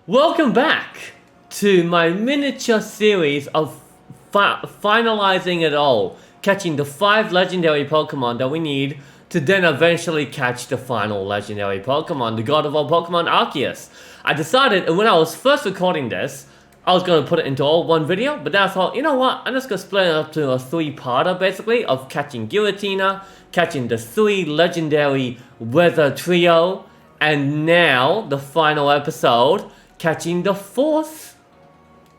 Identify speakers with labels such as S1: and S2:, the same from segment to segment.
S1: Welcome back to my miniature series of finalizing it all, catching the 5 legendary Pokemon that we need to then eventually catch the final legendary Pokemon, the god of all Pokemon, Arceus. I decided when I was first recording this, I was going to put it into all one video, but then I thought, you know what, I'm just going to split it up to a 3-parter basically of catching Giratina, catching the 3 legendary weather trio, and now the final episode, catching the 4th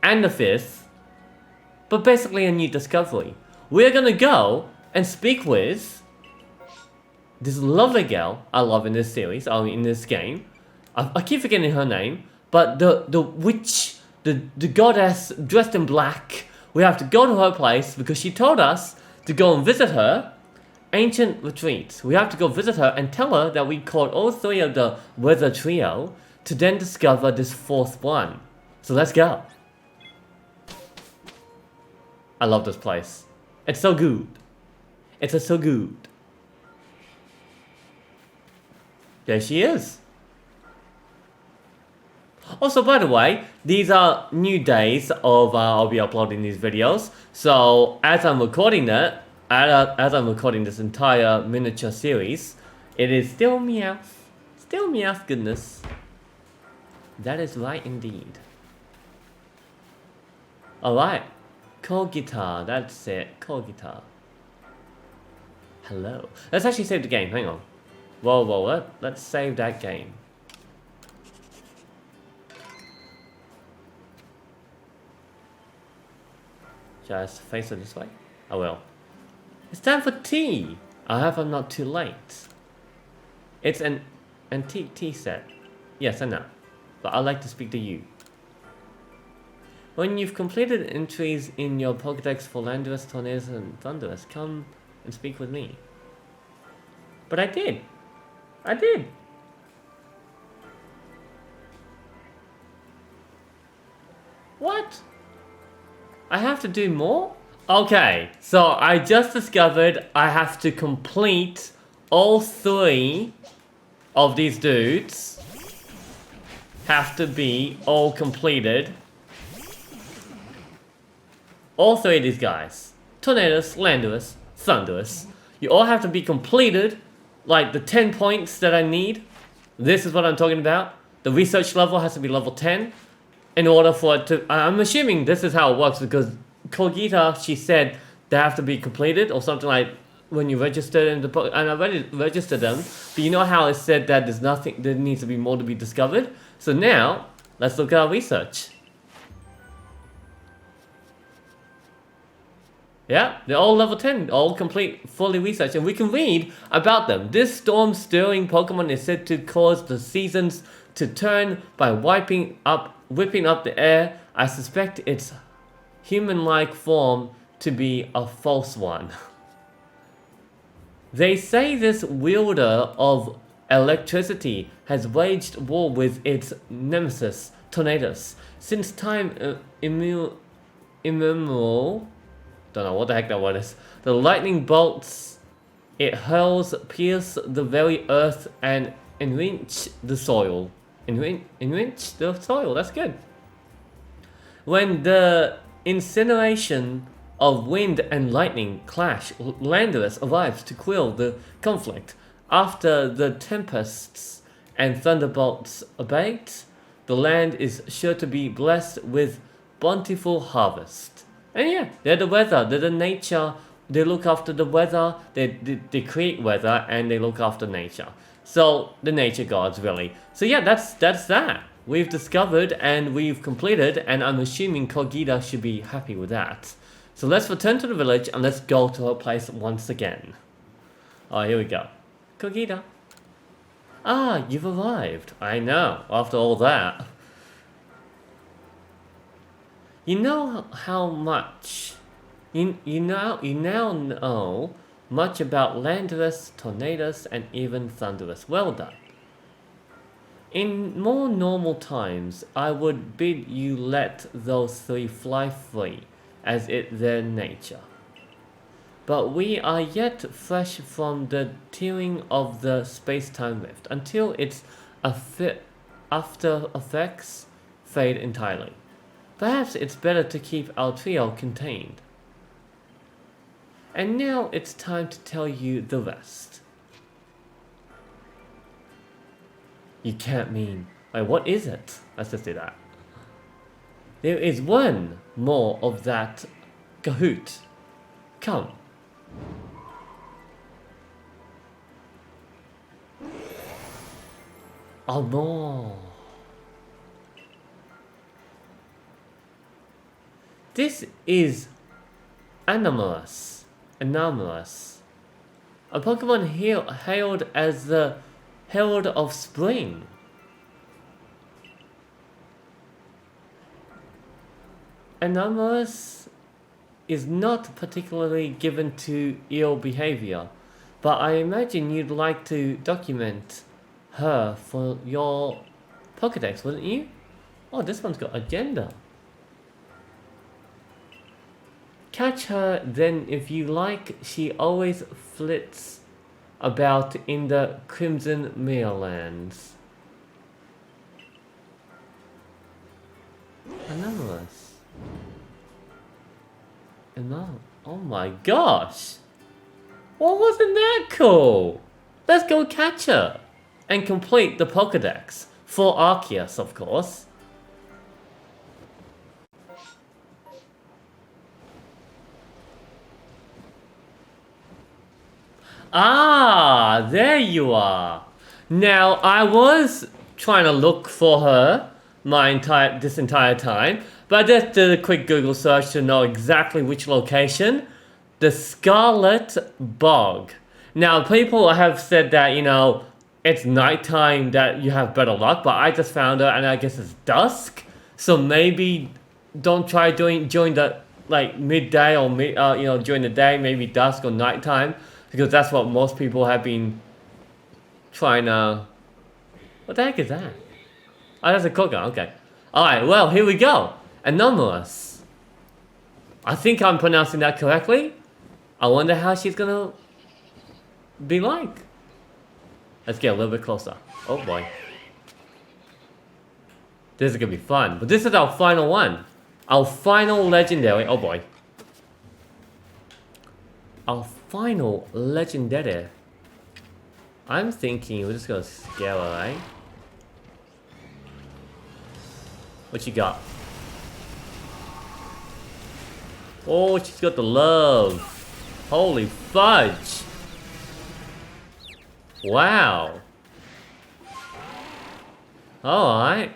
S1: and the 5th, but basically a new discovery. We're gonna go and speak with this lovely girl I love in this series, in this game. I keep forgetting her name, but the witch, the goddess dressed in black. We have to go to her place because she told us to go and visit her ancient retreat. We have to go visit her and tell her that we caught all 3 of the weather trio to then discover this 4th one. So let's go. I love this place. It's so good. It's so good. There she is. Also, by the way, these are new days of I'll be uploading these videos. So as I'm recording this entire miniature series, it is still Meowth. Still Meowth goodness. That is right indeed. Alright. Cold guitar, that's it. Cold guitar. Hello. Let's actually save the game, hang on. Whoa, let's save that game. Should I just face it this way? I will. It's time for tea! I hope I'm not too late. It's an antique tea set. Yes, I know. But I'd like to speak to you. When you've completed entries in your Pokédex for Landorus, Tornadus, and Thundurus, come and speak with me. But I did. I did. What? I have to do more? Okay, so I just discovered I have to complete all 3 of these dudes. Have to be all completed. All 3 of these guys. Tornadus, Landorus, Thundurus. You all have to be completed. Like the 10 points that I need. This is what I'm talking about. The research level has to be level 10. In order for it to... I'm assuming this is how it works because Kogita, she said they have to be completed or something like when you register in the book. And I already registered them. But you know how it said that there's nothing... There needs to be more to be discovered? So now, let's look at our research. Yeah, they're all level 10, all complete, fully researched, and we can read about them. This storm-stirring Pokemon is said to cause the seasons to turn by whipping up the air. I suspect its human-like form to be a false one. They say this wielder of electricity has waged war with its nemesis, Tornadus, since time immemorial. Don't know what the heck that word is. The lightning bolts it hurls pierce the very earth and enrich the soil. Enrich the soil, that's good. When the incineration of wind and lightning clash, Landorus arrives to quell the conflict. After the tempests and thunderbolts abate, the land is sure to be blessed with bountiful harvest. And yeah, they're the weather, they're the nature, they look after the weather, they create weather, and they look after nature. So, the nature gods, really. So yeah, that's that. We've discovered and we've completed, and I'm assuming Kogita should be happy with that. So let's return to the village and let's go to her place once again. Oh, here we go. Kogita. Ah, you've arrived. I know, after all that. You know how much... You now know much about Landorus, Tornadus, and even Thundurus. Well done. In more normal times, I would bid you let those 3 fly free, as it their nature. But we are yet fresh from the tearing of the space-time rift. Until its after effects fade entirely. Perhaps it's better to keep our trio contained. And now it's time to tell you the rest. You can't mean... Wait, what is it? Let's just do that. There is one more of that Kahoot. Come. Oh no. This is Anomalous. A Pokemon hailed as the Herald of Spring. Anomalous is not particularly given to ill behavior, but I imagine you'd like to document her for your Pokédex, wouldn't you? Oh, this one's got agenda. Catch her then if you like. She always flits about in the Crimson Merelands. Anomalous. Oh my gosh! Well, wasn't that cool? Let's go catch her and complete the Pokédex for Arceus, of course. Ah, there you are. Now, I was trying to look for her this entire time, but I just did a quick Google search to know exactly which location. The Scarlet Bog. Now, people have said that, you know, it's nighttime that you have better luck, but I just found her and I guess it's dusk. So maybe don't try join the like midday or during the day, maybe dusk or nighttime, because that's what most people have been trying to... What the heck is that? Oh, that's a coconut, okay. Alright, well, here we go. Anomalous. I think I'm pronouncing that correctly. I wonder how she's gonna be like. Let's get a little bit closer. Oh boy. This is gonna be fun. But this is our final one. Our final legendary. Oh boy. Our final legendary. I'm thinking we're just gonna scale her, right? What you got? Oh, she's got the love. Holy fudge. Wow. Alright.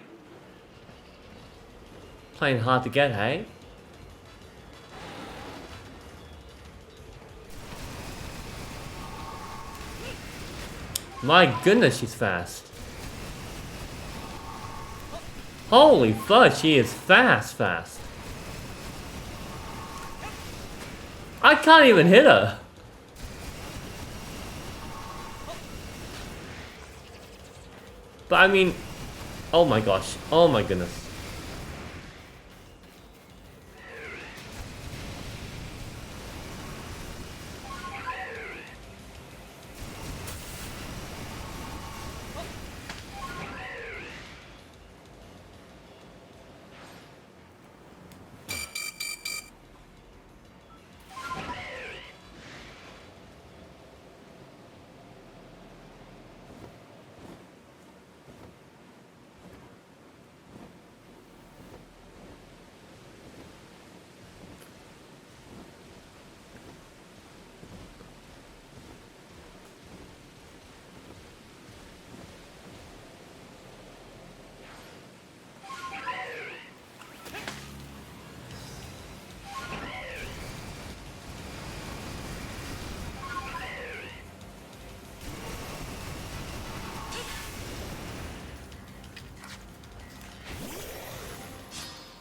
S1: Playing hard to get, hey? My goodness, she's fast. Holy fudge, she is fast. I can't even hit her. But I mean, oh my gosh, oh my goodness.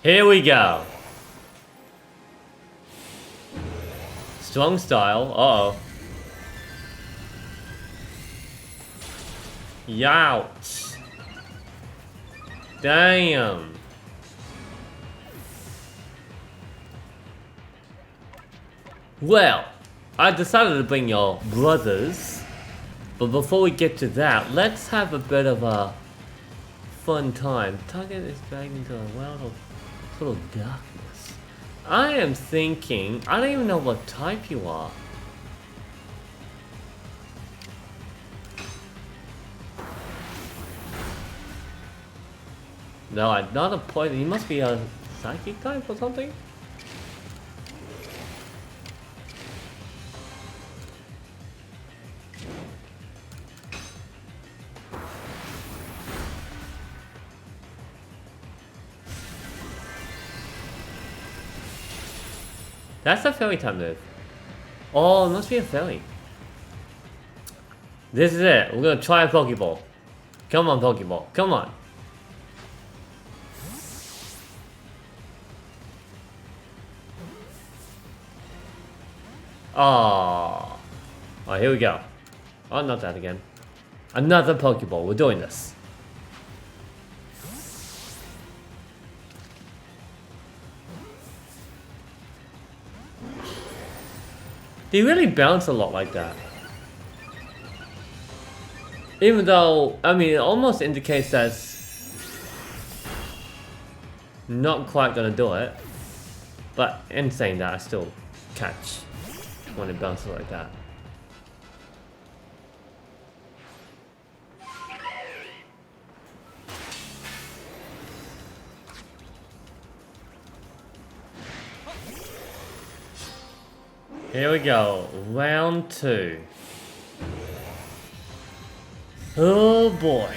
S1: Here we go. Strong style. Uh-oh. Youch. Damn. Well, I decided to bring your brothers. But before we get to that, let's have a bit of a fun time. Target is dragged into a world of total darkness. I am thinking, I don't even know what type you are. No, not a poison. You must be a psychic type or something. That's a fairy type move. Oh, it must be a fairy. This is it. We're gonna try a Pokeball. Come on, Pokeball. Come on. Oh. Oh, here we go. Oh, not that again. Another Pokeball. We're doing this. They really bounce a lot like that. Even though, I mean, it almost indicates that's not quite gonna do it. But in saying that, I still catch when it bounces like that. Here we go, round 2. Oh boy.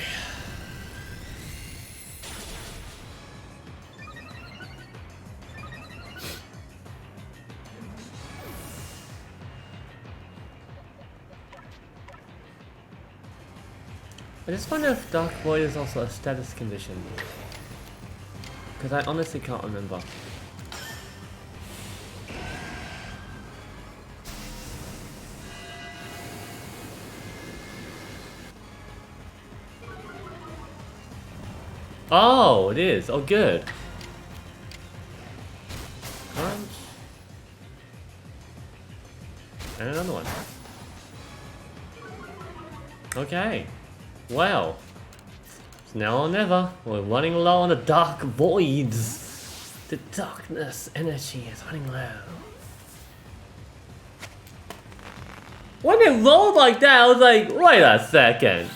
S1: I just wonder if Dark Void is also a status condition. Because I honestly can't remember. Oh, it is. Oh, good. Crunch. And another one. Okay. Well. It's now or never. We're running low on the dark voids. The darkness energy is running low. When it rolled like that, I was like, wait a second.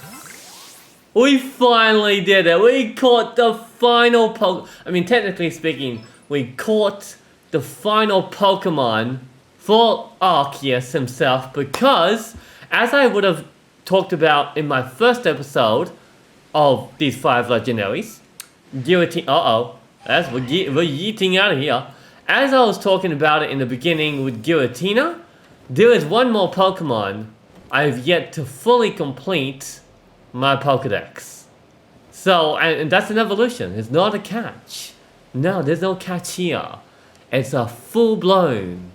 S1: We finally did it. We caught the final I mean, technically speaking, we caught the final Pokemon for Arceus himself because, as I would have talked about in my first episode of these 5 legendaries, Guillotine. We're yeeting out of here. As I was talking about it in the beginning with Giratina, there is one more Pokemon I've yet to fully complete my Pokedex. So, and that's an evolution. It's not a catch. No, there's no catch here. It's a full-blown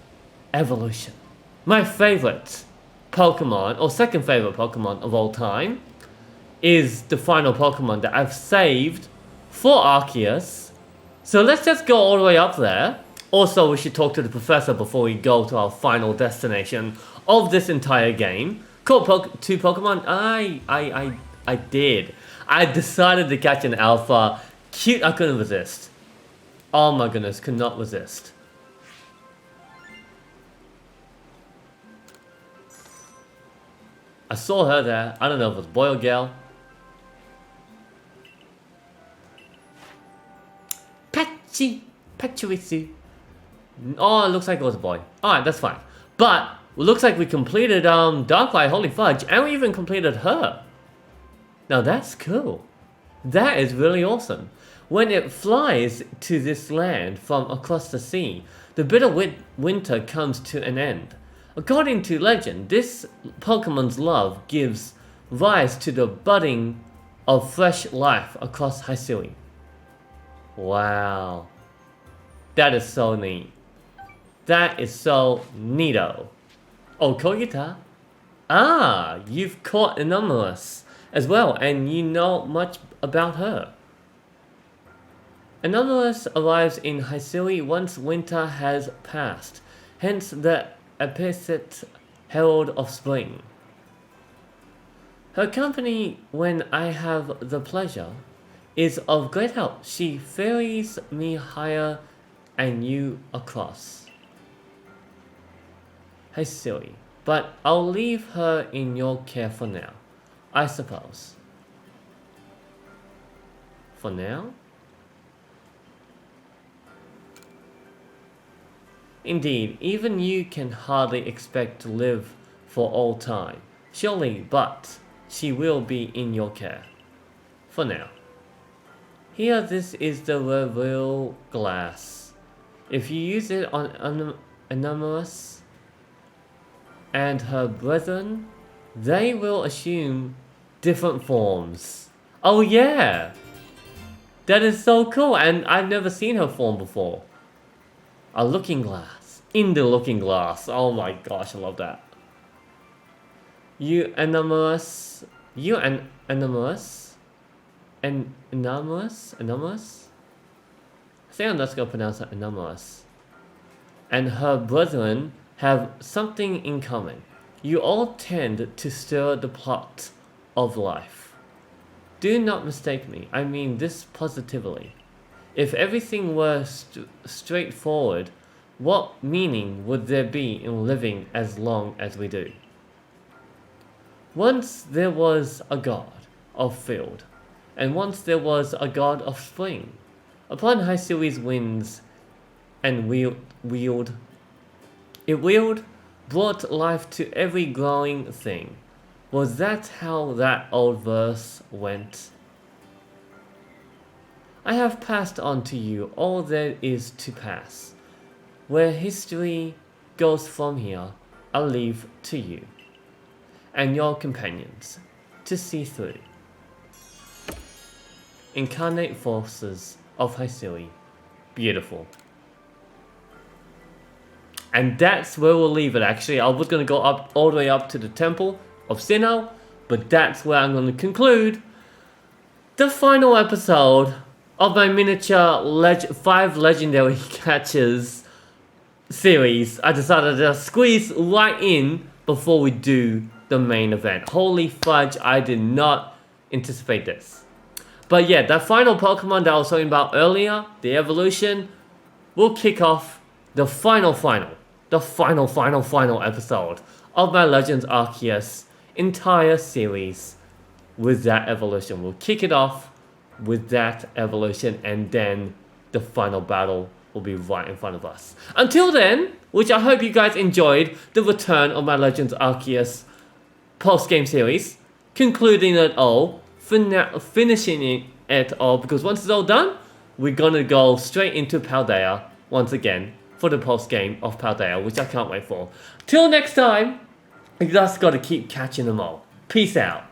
S1: evolution. My favorite Pokemon, or second favorite Pokemon of all time, is the final Pokemon that I've saved for Arceus. So let's just go all the way up there. Also, we should talk to the professor before we go to our final destination of this entire game. Caught 2 Pokemon. I did. I decided to catch an alpha. Cute, I couldn't resist. Oh my goodness, could not resist. I saw her there. I don't know if it was boy or girl. Pachirisu. Oh, it looks like it was a boy. Alright, that's fine. But, it looks like we completed Darklight, Holy Fudge, and we even completed her. Now that's cool. That is really awesome. When it flies to this land from across the sea, the bitter winter comes to an end. According to legend, this Pokemon's love gives rise to the budding of fresh life across Hisui. Wow. That is so neat. That is so neato. Oh, Koyuta? Ah, you've caught Anomalous as well, and you know much about her. Anomalous arrives in Hisui once winter has passed, hence the epithet herald of spring. Her company when I have the pleasure is of great help. She ferries me higher and you across. Hey silly, but I'll leave her in your care for now, I suppose. For now? Indeed, even you can hardly expect to live for all time. Surely, but she will be in your care. For now. Here, this is the reveal glass. If you use it on Anomalous and her brethren, they will assume different forms. Oh yeah! That is so cool, and I've never seen her form before. A looking glass. In the looking glass. Oh my gosh, I love that. You anomalous. Anomalous. Anomalous? I think I'm just gonna pronounce it anomalous. And her brethren have something in common. You all tend to stir the plot of life. Do not mistake me, I mean this positively. If everything were straightforward, what meaning would there be in living as long as we do? Once there was a god of field, and once there was a god of spring. Upon Hysui's winds and wheeled, brought life to every growing thing. Was that how that old verse went? I have passed on to you all there is to pass. Where history goes from here, I'll leave to you and your companions to see through. Incarnate forces of Hisui. Beautiful. And that's where we'll leave it actually. I was going to go up all the way up to the Temple of Sinnoh, but that's where I'm going to conclude the final episode of my miniature 5 legendary catches series. I decided to squeeze right in before we do the main event. Holy fudge, I did not anticipate this. But yeah, that final Pokemon that I was talking about earlier, the evolution, will kick off the final episode of my Legends Arceus entire series with that evolution. We'll kick it off with that evolution, and then the final battle will be right in front of us. Until then, which I hope you guys enjoyed the return of my Legends Arceus post-game series, concluding it all, finishing it all, because once it's all done, we're gonna go straight into Paldea once again for the post-game of Paldea, which I can't wait for. Till next time, you just gotta keep catching them all. Peace out.